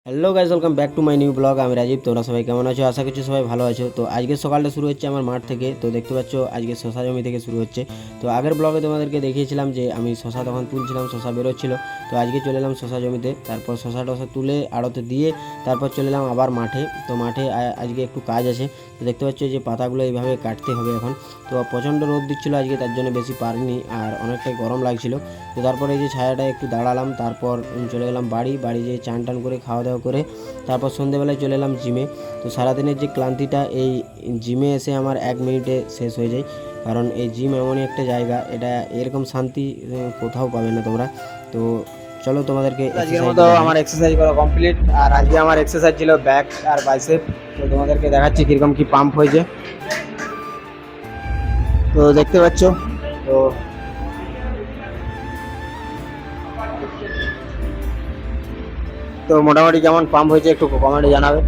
Hello guys, welcome back to my new blog. আমি রাজীব। তোমরা সবাই কেমন আছো? আশা করছি সবাই ভালো আছো। তো আজকে সকালটা শুরু হচ্ছে আমার মাঠ থেকে। তো দেখতে পাচ্ছ আজকে শশা জমি থেকে শুরু হচ্ছে। তো আগের ব্লগে তোমাদেরকে দেখিয়েছিলাম যে আমি শশা তখন তুলছিলাম, শশা বেরোচ্ছিলো। তো আজকে চলে এলাম শশা জমিতে, তারপর শশা টশা তুলে আড়তে দিয়ে তারপর চলে এলাম আবার মাঠে। তো মাঠে আজকে একটু কাজ আছে। তো দেখতে পাচ্ছ যে পাতাগুলো এইভাবে কাটতে হবে এখন। তো প্রচণ্ড রোদ দিচ্ছিলো আজকে, তার জন্য বেশি পারিনি, আর অনেকটাই গরম লাগছিল। তো তারপরে এই যে ছায়াটায় একটু দাঁড়ালাম, তারপর চলে গেলাম বাড়ি যেয়ে চান টান করে খাওয়া দাওয়া করে তারপর সন্ধ্যেবেলায় চলে এলাম জিমে। তো সারাদিনের যে ক্লান্তিটা এই জিমে এসে আমার 1 মিনিটে শেষ হয়ে যায়, কারণ এই জিম এমনই একটা জায়গা, এটা এরকম শান্তি কোথাও পাবে না তোমরা। তো চলো তোমাদেরকে আজকের মতো আমার এক্সারসাইজ করা কমপ্লিট। আর আজকে আমার এক্সারসাইজ ছিল ব্যাক আর বাইসেপ। তো তোমাদেরকে দেখাচ্ছি কীরকম কি পাম্প হয়েছে। তো দেখতে পাচ্ছ, তো তো মোটামুটি কেমন পাম্প হয়েছে একটু কমেন্টে জানাবে।